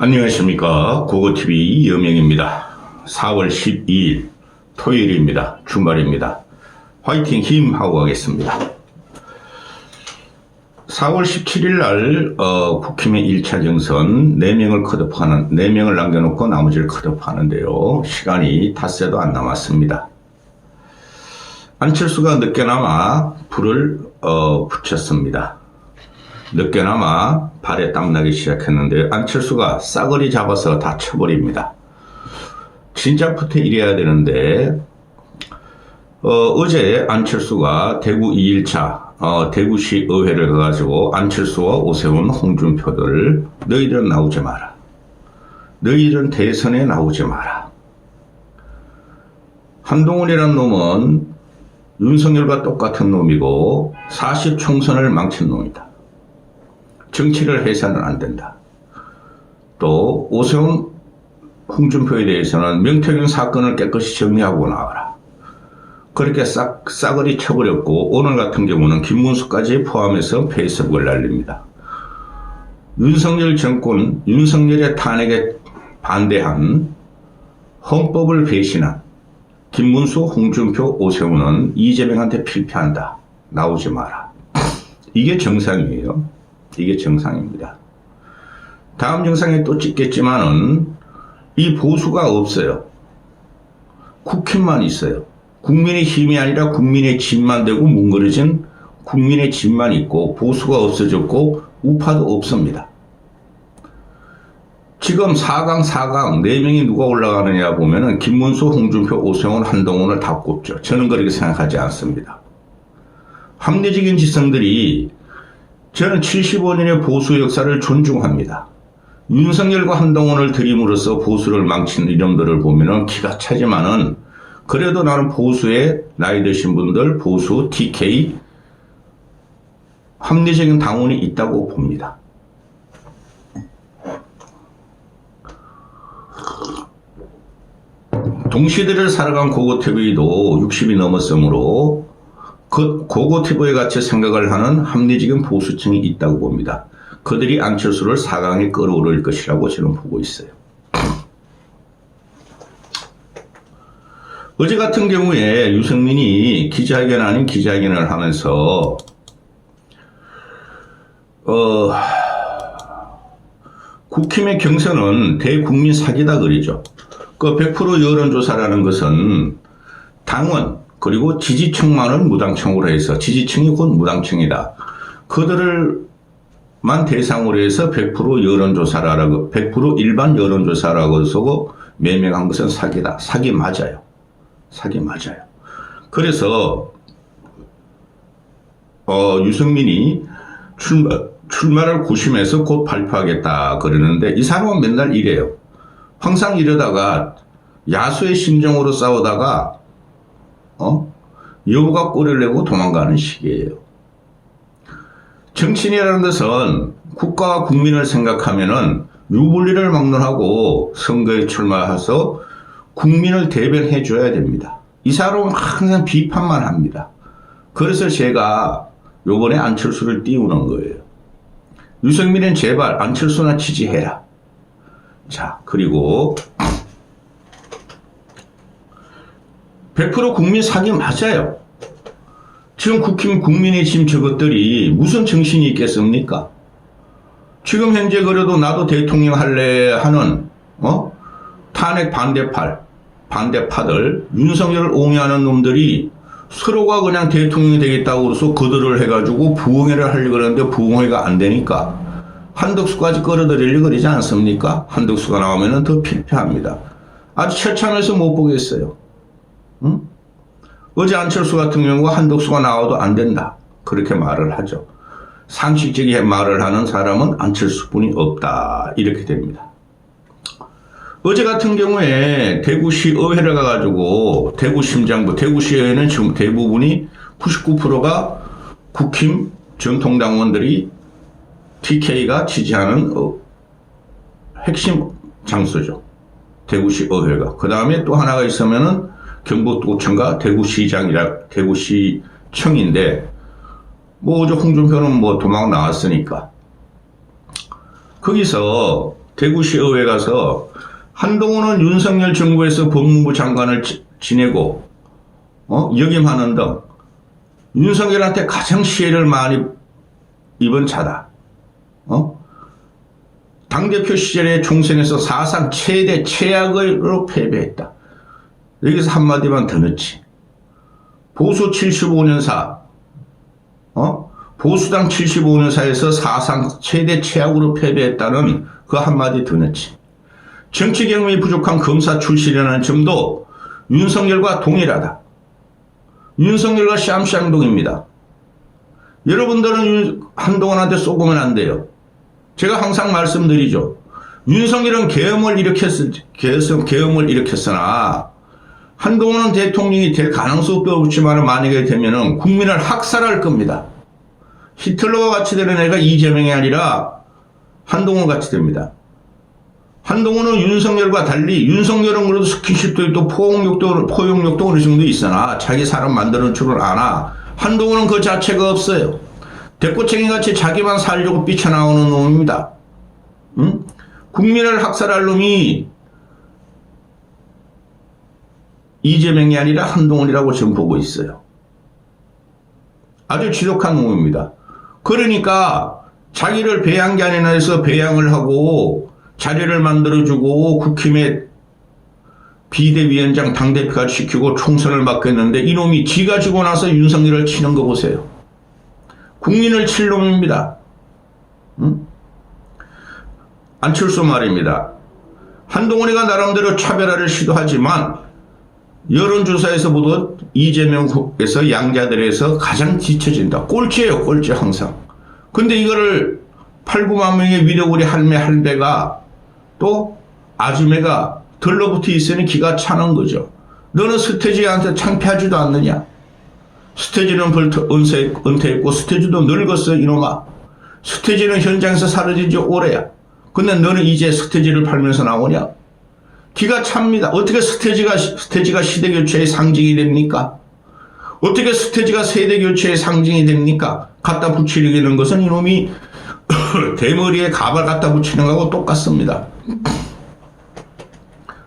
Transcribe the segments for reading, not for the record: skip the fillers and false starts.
안녕하십니까. 고고TV 여명입니다. 4월 12일 토요일입니다. 주말입니다. 화이팅 힘 하고 가겠습니다. 4월 17일 날 국힘의 1차 경선 4명을 남겨놓고 나머지를 컷오프하는데요. 시간이 닷새도 안 남았습니다. 안철수가 늦게나마 불을 붙였습니다. 늦게나마 발에 땀나기 시작했는데 안철수가 싸그리 잡아서 다 쳐버립니다. 진작부터 이래야 되는데 어제 안철수가 대구 2일차 대구시 의회를 가가지고 안철수와 오세훈, 홍준표들 너희들은 나오지 마라. 너희들은 대선에 나오지 마라. 한동훈이란 놈은 윤석열과 똑같은 놈이고 40 총선을 망친 놈이다. 정치를 해서는 안 된다. 또 오세훈, 홍준표에 대해서는 명태균 사건을 깨끗이 정리하고 나와라. 그렇게 싸그리 쳐버렸고 오늘 같은 경우는 김문수까지 포함해서 페이스북을 날립니다. 윤석열 정권, 윤석열의 탄핵에 반대한 헌법을 배신한 김문수, 홍준표, 오세훈은 이재명한테 필패한다. 나오지 마라. 이게 정상이에요. 이게 정상입니다. 다음 영상에 또 찍겠지만은 이 보수가 없어요. 국힘만 있어요. 국민의 힘이 아니라 국민의 짐만 되고 뭉그러진 국민의 짐만 있고 보수가 없어졌고 우파도 없습니다. 지금 4강 4명이 누가 올라가느냐 보면은 김문수, 홍준표, 오세훈, 한동훈을 다 꼽죠. 저는 그렇게 생각하지 않습니다. 합리적인 지성들이 저는 75년의 보수 역사를 존중합니다. 윤석열과 한동훈을 들임으로써 보수를 망친 이름들을 보면은 기가 차지만은 그래도 나는 보수에 나이 드신 분들, 보수, TK, 합리적인 당원이 있다고 봅니다. 동시대를 살아간 고고TV도 60이 넘었으므로 그 고고TV에 같이 생각을 하는 합리적인 보수층이 있다고 봅니다. 그들이 안철수를 4강에 끌어올릴 것이라고 저는 보고 있어요. 어제 같은 경우에 유승민이 기자회견 아닌 기자회견을 하면서 국힘의 경선은 대국민 사기다 그러죠. 그 100% 여론조사라는 것은 당원 그리고 지지층만을 무당층으로 해서 지지층이 곧 무당층이다. 그들을만 대상으로 해서 100% 여론조사라고 100% 일반 여론조사라고 해서 매명한 것은 사기다. 사기 맞아요. 사기 맞아요. 그래서 유승민이 출마를 구심해서 곧 발표하겠다 그러는데 이 사람은 맨날 이래요. 항상 이러다가 야수의 심정으로 싸우다가 여우가 꼬리를 내고 도망가는 식이에요. 정치인이라는 것은 국가와 국민을 생각하면은 유불리를 막론하고 선거에 출마해서 국민을 대변해 줘야 됩니다. 이 사람은 항상 비판만 합니다. 그래서 제가 요번에 안철수를 띄우는 거예요. 유승민은 제발 안철수나 지지해라. 자, 그리고 100% 국민 사기 맞아요. 지금 국힘 국민의 짐 저것들이 무슨 정신이 있겠습니까? 지금 현재 그래도 나도 대통령 할래 하는 탄핵 반대파들 윤석열을 옹호하는 놈들이 서로가 그냥 대통령이 되겠다고 그래서 그들을 해가지고 부흥회를 하려고 그러는데 부흥회가 안 되니까 한덕수까지 끌어들이려고 그러지 않습니까? 한덕수가 나오면 더 필패합니다. 아주 처참해서 못 보겠어요. 응? 어제 안철수 같은 경우 한덕수가 나와도 안 된다. 그렇게 말을 하죠. 상식적인 말을 하는 사람은 안철수뿐이 없다. 이렇게 됩니다. 어제 같은 경우에 대구시 의회를 가가지고 대구시의회는 지금 대부분이 99%가 국힘 정통당원들이 TK가 지지하는 핵심 장소죠. 대구시 의회가. 그 다음에 또 하나가 있으면은 경북도청과 대구시청인데 뭐 어제 홍준표는 뭐 도망 나왔으니까 거기서 대구시의회 가서 한동훈은 윤석열 정부에서 법무부 장관을 지내고 역임하는 등 윤석열한테 가장 시혜를 많이 입은 자다. 당대표 시절에 총선에서 사상 최대 최악으로 패배했다. 여기서 한마디만 더 넣지. 보수 75년사, 보수당 75년사에서 사상 최대 최악으로 패배했다는 그 한마디 더 넣지. 정치 경험이 부족한 검사 출신이라는 점도 윤석열과 동일하다. 윤석열과 쌈쌍동입니다. 여러분들은 한동훈한테 쏘고면 안 돼요. 제가 항상 말씀드리죠. 윤석열은 계엄을 일으켰으나 한동훈은 대통령이 될 가능성도 없지만 만약에 되면은 국민을 학살할 겁니다. 히틀러가 같이 되는 애가 이재명이 아니라 한동훈 같이 됩니다. 한동훈은 윤석열과 달리 윤석열은 그래도 스킨십도 있고 포용력도 어느 정도 있으나 자기 사람 만드는 줄을 아나 한동훈은 그 자체가 없어요. 대꼬챙이같이 자기만 살려고 삐쳐나오는 놈입니다. 국민을 학살할 놈이 이재명이 아니라 한동훈이라고 지금 보고 있어요. 아주 지독한 놈입니다. 그러니까 자기를 배양기관에 해서 배양을 하고 자리를 만들어주고 국힘의 비대위원장 당대표가 시키고 총선을 맡겼는데 이놈이 지가 지고 나서 윤석열을 치는 거 보세요. 국민을 칠 놈입니다. 안철수 말입니다. 한동훈이가 나름대로 차별화를 시도하지만 여론조사에서 보듯 이재명에서 양자들에서 가장 뒤처진다. 꼴찌예요. 꼴찌 항상. 근데 이거를 8, 9만 명의 위력우리 할배가 또 아줌매가 들러붙어 있으니 기가 차는 거죠. 너는 스테지한테 창피하지도 않느냐. 스테지는 벌써 은퇴했고 스테지도 늙었어 이놈아. 스테지는 현장에서 사라진 지 오래야. 근데 너는 이제 스테지를 팔면서 나오냐. 기가 찹니다. 어떻게 스테지가 시대교체의 상징이 됩니까? 어떻게 스테지가 세대교체의 상징이 됩니까? 갖다 붙이려는 것은 이놈이 대머리에 가발 갖다 붙이는 거하고 똑같습니다.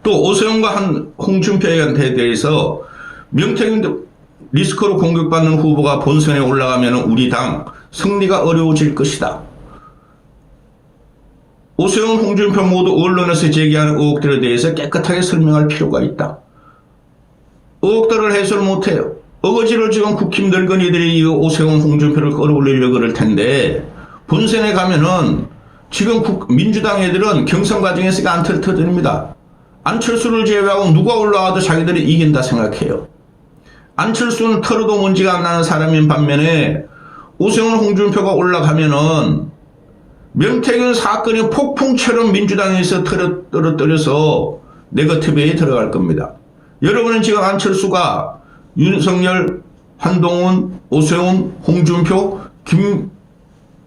또 오세훈과 홍준표한테 대해서 명태균 리스크로 공격받는 후보가 본선에 올라가면 우리 당 승리가 어려워질 것이다. 오세훈, 홍준표 모두 언론에서 제기하는 의혹들에 대해서 깨끗하게 설명할 필요가 있다. 의혹들을 해설 못해요. 어거지로 지금 국힘 늙은이들이 이 오세훈, 홍준표를 끌어올리려고 그럴 텐데 본선에 가면은 지금 민주당 애들은 경선 과정에서 안 터뜨립니다. 안철수를 제외하고 누가 올라와도 자기들이 이긴다 생각해요. 안철수는 털어도 먼지가 안 나는 사람인 반면에 오세훈, 홍준표가 올라가면은 명태균 사건이 폭풍처럼 민주당에서 떨어뜨려서 네거티브에 들어갈 겁니다. 여러분은 지금 안철수가 윤석열, 한동훈, 오세훈, 홍준표,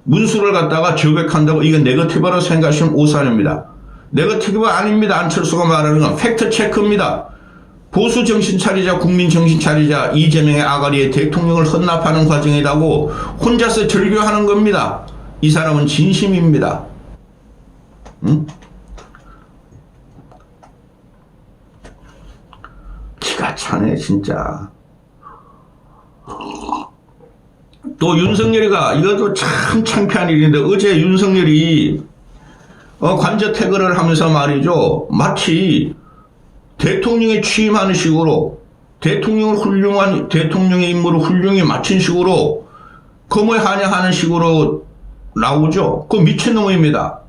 문수를 갖다가 저격한다고 이게 네거티브라고 생각하시면 오산입니다. 네거티브 아닙니다. 안철수가 말하는 건 팩트 체크입니다. 보수 정신 차리자, 국민 정신 차리자, 이재명의 아가리에 대통령을 헌납하는 과정이라고 혼자서 절교하는 겁니다. 이 사람은 진심입니다. 기가 차네 진짜. 또 윤석열이가 이것도 참 창피한 일인데 어제 윤석열이 관저 태그를 하면서 말이죠. 마치 대통령에 취임하는 식으로 대통령의 임무를 훌륭히 마친 식으로 검을 한양하는 식으로 나오죠. 그 미친놈입니다.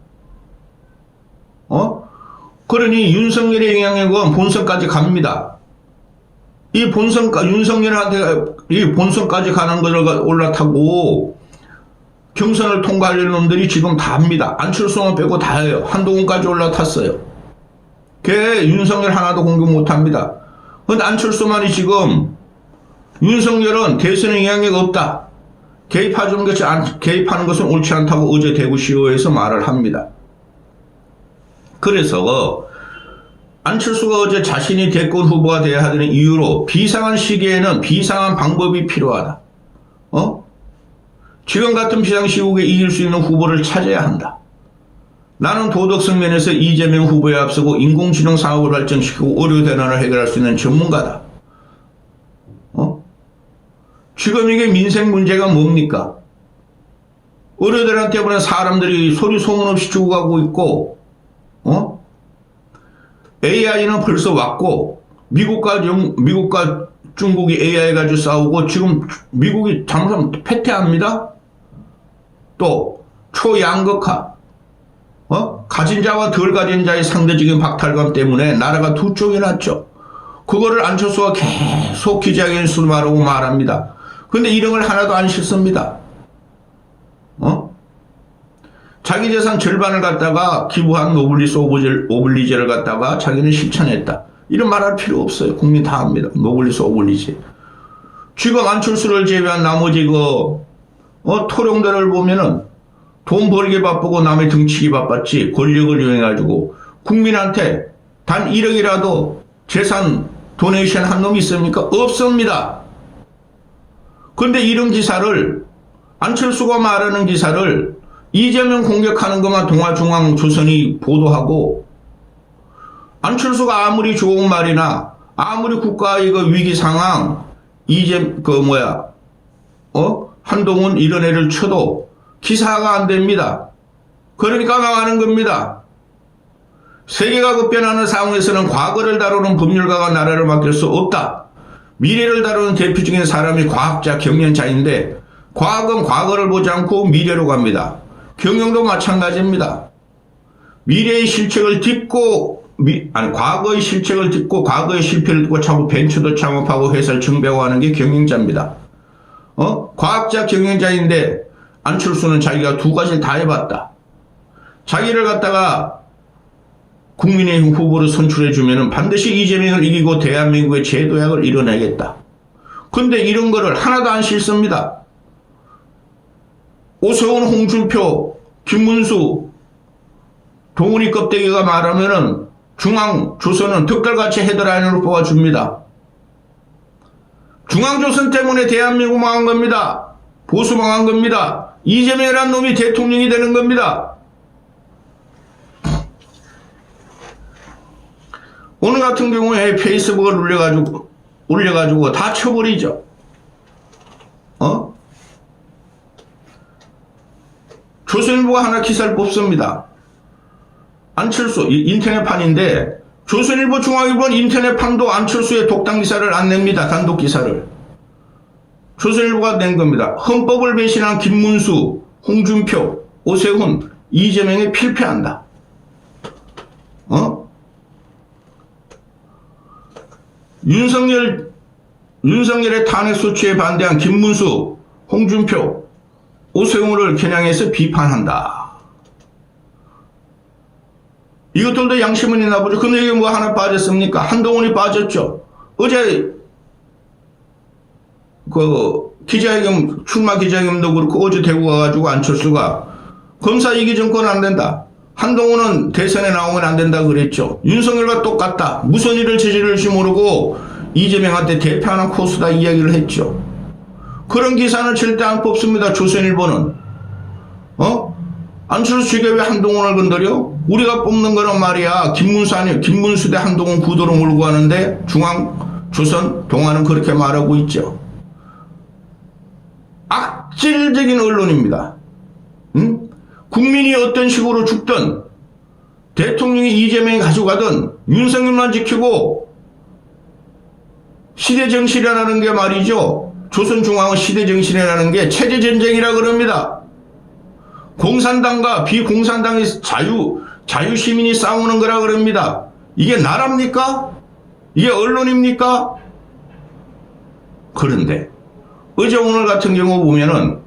그러니 윤석열의 영향력은 본선까지 갑니다. 윤석열한테 이 본선까지 가는 걸 올라타고 경선을 통과하려는 놈들이 지금 다 합니다. 안철수만 빼고 다 해요. 한동훈까지 올라탔어요. 걔 윤석열 하나도 공격 못 합니다. 근데 안철수만이 지금 윤석열은 대선에 영향력 없다. 개입하는 것은 옳지 않다고 어제 대구시의회에서 말을 합니다. 그래서 안철수가 어제 자신이 대권 후보가 되어야 하는 이유로 비상한 시기에는 비상한 방법이 필요하다. 지금 같은 비상시국에 이길 수 있는 후보를 찾아야 한다. 나는 도덕성 면에서 이재명 후보에 앞서고 인공지능 사업을 발전시키고 의료 대란을 해결할 수 있는 전문가다. 지금 이게 민생 문제가 뭡니까? 의료 대란 때문에 사람들이 소리 소문 없이 죽어가고 있고, AI는 벌써 왔고, 미국과 중국이 AI 가지고 싸우고, 지금 미국이 잘못하면 패퇴합니다? 또, 초양극화, 가진 자와 덜 가진 자의 상대적인 박탈감 때문에 나라가 두 쪽이 났죠. 그거를 안철수가 계속 기자회견에서 말합니다. 근데 이런 걸 하나도 안 싫습니다. 자기 재산 절반을 갖다가 기부한 노블리스 오블리제를 갖다가 자기는 실천했다. 이런 말할 필요 없어요. 국민 다 압니다. 노블리스 오블리제. 지금 안철수를 제외한 나머지 토룡들을 보면은 돈 벌기 바쁘고 남의 등치기 바빴지 권력을 이용해가지고 국민한테 단 1억이라도 재산 도네이션 한 놈이 있습니까? 없습니다. 근데 이런 기사를 안철수가 말하는 기사를 이재명 공격하는 것만 동아중앙조선이 보도하고 안철수가 아무리 좋은 말이나 아무리 국가의 위기 상황 한동훈 이런 애를 쳐도 기사가 안 됩니다. 그러니까 망하는 겁니다. 세계가 급변하는 상황에서는 과거를 다루는 법률가가 나라를 맡길 수 없다. 미래를 다루는 대표적인 사람이 과학자, 경영자인데 과학은 과거를 보지 않고 미래로 갑니다. 경영도 마찬가지입니다. 미래의 실책을 딛고 과거의 실책을 딛고 과거의 실패를 딛고 자꾸 벤처도 창업하고 회사를 증배하는 게 경영자입니다. 과학자, 경영자인데 안철수는 자기가 두 가지를 다 해봤다. 자기를 갖다가 국민의힘 후보로 선출해주면 반드시 이재명을 이기고 대한민국의 제도약을 이뤄내겠다. 근데 이런 거를 하나도 안 싫습니다. 오세훈, 홍준표, 김문수, 동훈이 껍데기가 말하면은 중앙조선은 득달같이 헤드라인으로 뽑아줍니다. 중앙조선 때문에 대한민국 망한 겁니다. 보수 망한 겁니다. 이재명이라는 놈이 대통령이 되는 겁니다. 오늘 같은 경우에 페이스북을 올려가지고 다 쳐버리죠. 조선일보가 하나 기사를 뽑습니다. 안철수, 인터넷판인데 조선일보, 중앙일보는 인터넷판도 안철수의 독당 기사를 안 냅니다. 단독 기사를. 조선일보가 낸 겁니다. 헌법을 배신한 김문수, 홍준표, 오세훈, 이재명이 필패한다. 윤석열의 탄핵 소추에 반대한 김문수, 홍준표, 오세훈을 겨냥해서 비판한다. 이것들도 양심은 있나 보죠. 근데 이게 뭐 하나 빠졌습니까? 한동훈이 빠졌죠. 어제 출마 기자회견도 그렇고 어제 대구 가가지고 안철수가 검사 이기 정권 안 된다. 한동훈은 대선에 나오면 안 된다 그랬죠. 윤석열과 똑같다. 무슨 일을 저지를지 모르고 이재명한테 대표하는 코스다 이야기를 했죠. 그런 기사는 절대 안 뽑습니다. 조선일보는. 안철수 측에 왜 한동훈을 건드려? 우리가 뽑는 거는 말이야. 김문수 대 한동훈 구도로 몰고 가는데 중앙조선, 동아는 그렇게 말하고 있죠. 악질적인 언론입니다. 국민이 어떤 식으로 죽든 대통령이 이재명이 가져가든 윤석열만 지키고 시대정신이라는 게 말이죠. 조선중앙은 시대정신이라는 게 체제전쟁이라 그럽니다. 공산당과 비공산당의 자유시민이 싸우는 거라 그럽니다. 이게 나라입니까? 이게 언론입니까? 그런데 어제 오늘 같은 경우 보면은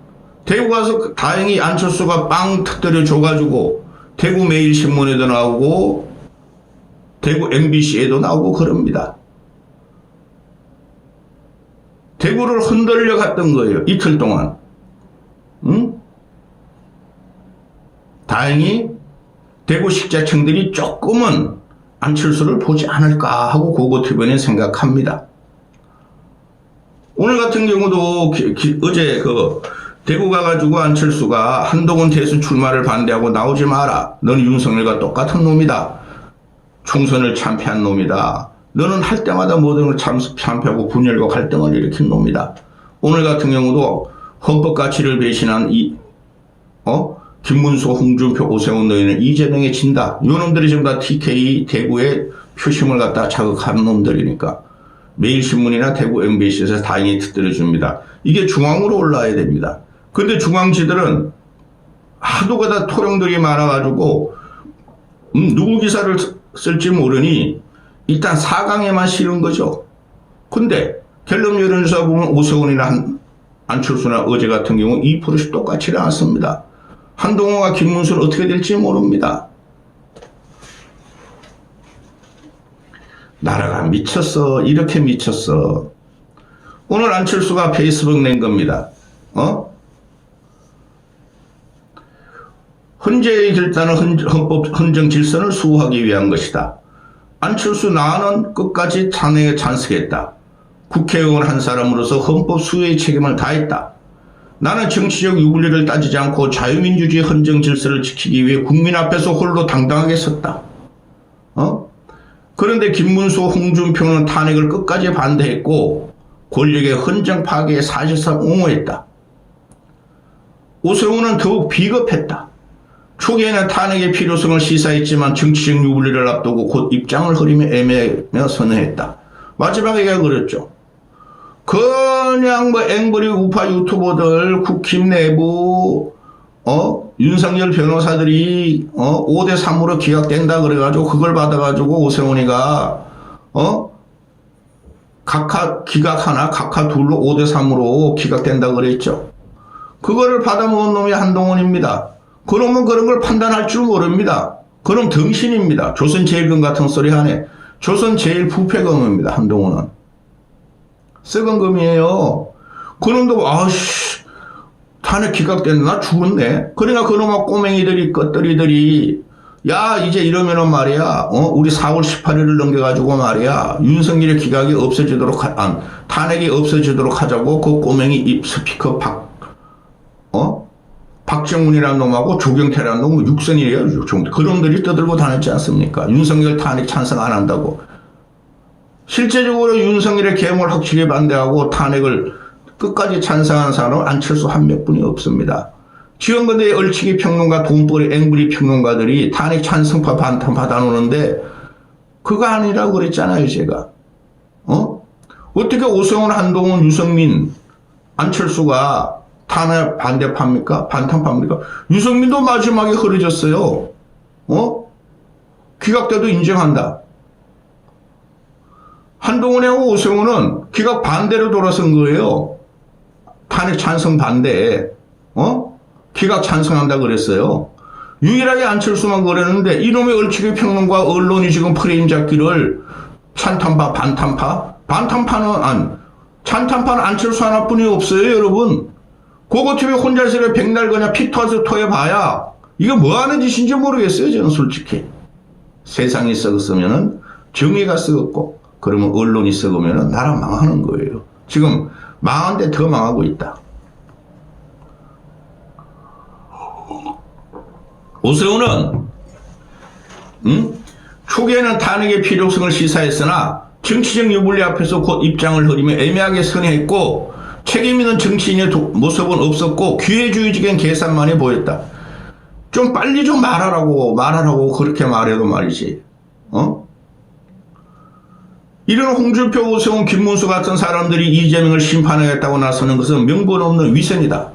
대구 가서 다행히 안철수가 빵 터뜨려 줘가지고 대구 매일신문에도 나오고 대구 MBC에도 나오고 그럽니다. 대구를 흔들려 갔던 거예요. 이틀 동안. 다행히 대구 식자청들이 조금은 안철수를 보지 않을까 하고 고고티변에 생각합니다. 오늘 같은 경우도 어제 대구 가가지고 안철수가 한동훈 대수 출마를 반대하고 나오지 마라. 너는 윤석열과 똑같은 놈이다. 총선을 참패한 놈이다. 너는 할 때마다 모든 걸 참패하고 분열과 갈등을 일으킨 놈이다. 오늘 같은 경우도 헌법 가치를 배신한 김문수, 홍준표, 오세훈 너희는 이재명에 진다. 이 놈들이 전부 다 TK 대구의 표심을 갖다 자극하는 놈들이니까 매일신문이나 대구 MBC에서 다행히 들어줍니다. 이게 중앙으로 올라와야 됩니다. 근데 중앙지들은 하도 그다 토령들이 많아가지고 누구 기사를 쓸지 모르니 일단 4강에만 실은 거죠. 근데 갤럽 여론조사 보면 오세훈이나 안철수나 어제 같은 경우 2%씩 똑같이 나왔습니다. 한동훈과 김문수는 어떻게 될지 모릅니다. 나라가 미쳤어. 이렇게 미쳤어. 오늘 안철수가 페이스북 낸 겁니다. 헌재의 결단은 헌정 질서를 수호하기 위한 것이다. 안철수 나는 끝까지 탄핵에 찬성했다. 국회의원 한 사람으로서 헌법 수호의 책임을 다했다. 나는 정치적 유불리를 따지지 않고 자유민주주의 헌정 질서를 지키기 위해 국민 앞에서 홀로 당당하게 섰다. 그런데 김문수, 홍준표는 탄핵을 끝까지 반대했고 권력의 헌정 파괴에 사실상 옹호했다. 오세훈은 더욱 비겁했다. 초기에는 탄핵의 필요성을 시사했지만 정치적 유불리를 앞두고 곧 입장을 흐리며 애매하며 선회했다. 마지막에 그랬죠. 그냥 앵벌이 우파 유튜버들 국힘 내부 윤석열 변호사들이 5대3으로 기각된다 그래가지고 그걸 받아가지고 오세훈이가 각하 기각 하나 각하 둘로 5대3으로 기각된다 그랬죠. 그거를 받아먹은 놈이 한동훈입니다. 그러면 그런 걸 판단할 줄 모릅니다. 그럼 덩신입니다. 조선제일금 같은 소리 하네. 조선제일부패금입니다. 한동훈은. 썩은 금이에요. 그놈도 탄핵 기각됐나? 나 죽었네. 그러니까 그놈의 꼬맹이들이 것들이들이 야 이제 이러면은 말이야 우리 4월 18일을 넘겨가지고 말이야 윤석열의 기각이 없어지도록 탄핵이 없어지도록 하자고 그 꼬맹이 스피커 박정훈이라는 놈하고 조경태라는 놈 육선이에요. 그놈들이 떠들고 다녔지 않습니까? 윤석열 탄핵 찬성 안 한다고. 실제적으로 윤석열의 계엄을 확실히 반대하고 탄핵을 끝까지 찬성한 사람은 안철수 한 몇 분이 없습니다. 지원건대의 얼치기 평론가, 돈벌이 앵부리 평론가들이 탄핵 찬성파 반탄 받아놓는데 그거 아니라고 그랬잖아요, 제가. 어떻게 오세훈, 한동훈, 유승민, 안철수가 탄핵 반대파입니까? 반탄파입니까? 유승민도 마지막에 흐려졌어요. 기각돼도 인정한다. 한동훈하고 오세훈은 기각 반대로 돌아선 거예요. 탄핵 찬성 반대에. 기각 찬성한다 그랬어요. 유일하게 안철수만 그랬는데 이놈의 얼치기 평론가 언론이 지금 프레임 잡기를 찬탄파, 반탄파? 찬탄파는 안철수 하나뿐이 없어요, 여러분. 고거TV 혼자서 백날 그냥 피터서 토해봐야 이게 뭐하는 짓인지 모르겠어요, 저는 솔직히. 세상이 썩었으면 정의가 썩었고 그러면 언론이 썩으면 나라 망하는 거예요. 지금 망한데 더 망하고 있다. 오세훈은 초기에는 탄핵의 필요성을 시사했으나 정치적 유불리 앞에서 곧 입장을 흐리며 애매하게 선회했고 책임 있는 정치인의 모습은 없었고 기회주의적인 계산만이 보였다. 좀 빨리 좀 말하라고 그렇게 말해도 말이지. 이런 홍준표, 오세훈, 김문수 같은 사람들이 이재명을 심판하겠다고 나서는 것은 명분 없는 위선이다.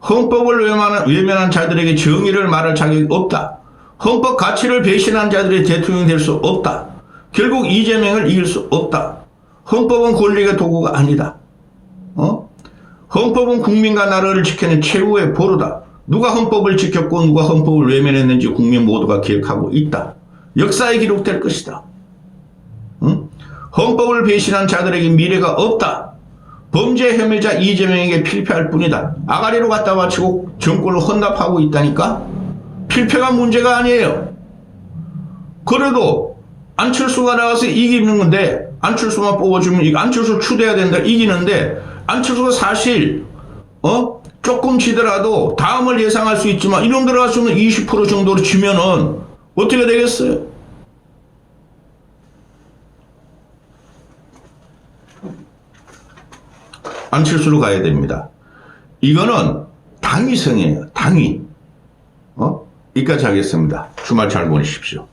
헌법을 외면한 자들에게 정의를 말할 자격이 없다. 헌법 가치를 배신한 자들이 대통령이 될 수 없다. 결국 이재명을 이길 수 없다. 헌법은 권력의 도구가 아니다. 헌법은 국민과 나라를 지키는 최후의 보루다. 누가 헌법을 지켰고 누가 헌법을 외면했는지 국민 모두가 기억하고 있다. 역사에 기록될 것이다. 헌법을 배신한 자들에게 미래가 없다. 범죄 혐의자 이재명에게 필패할 뿐이다. 아가리로 갖다 바치고 정권을 헌납하고 있다니까? 필패가 문제가 아니에요. 그래도 안철수가 나와서 이기는 건데 안철수만 뽑아주면 안철수 추대해야 된다 이기는데 안철수가 사실 조금 지더라도 다음을 예상할 수 있지만 이런 들어갔으면 20% 정도로 지면은 어떻게 되겠어요? 안철수로 가야 됩니다. 이거는 당위성이에요. 당위. 여기까지 하겠습니다. 주말 잘 보내십시오.